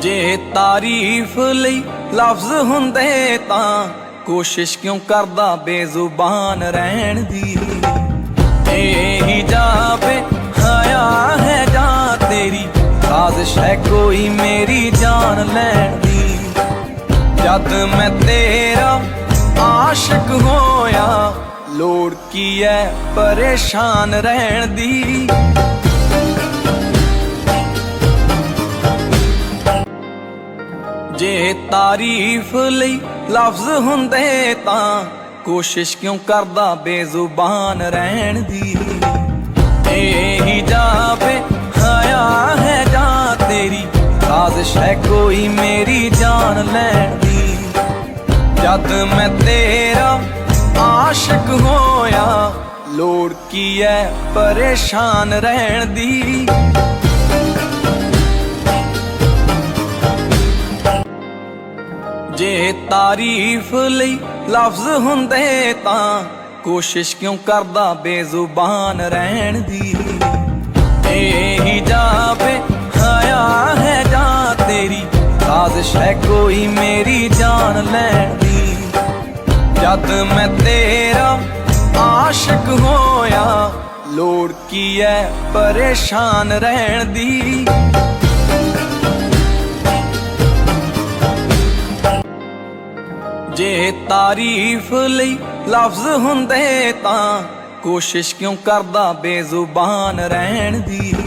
जे तारीफ लई लफ्ज हुंदे तां कोशिश क्यों करदा बेजुबान रहन दी। यही जावे हया है जां तेरी साजिश है कोई मेरी जान लैन दी। जद मैं तेरा आशिक होया लोड़ की है परेशान रहन दी। जे तारीफ लई लफ्ज हुंदे तां कोशिश क्यों करदा बेजुबान रहन दी। यही जावे हया है जां तेरी साजिश है कोई मेरी जान लैन दी। जद मैं तेरा आशिक होया लोड़ की है परेशान रहन दी। जे तारीफ लई लफ्ज हुंदे तां कोशिश क्यों करदा बेजुबान रहन दी। यही जावे हया है जां तेरी साजिश है कोई मेरी जान लैन दी। जद मैं तेरा आशिक होया लोड़ की है परेशान रहन दी। जे तारीफ लई लफ्ज हुंदे तां कोशिश क्यों करदा बेजुबान रहन दी।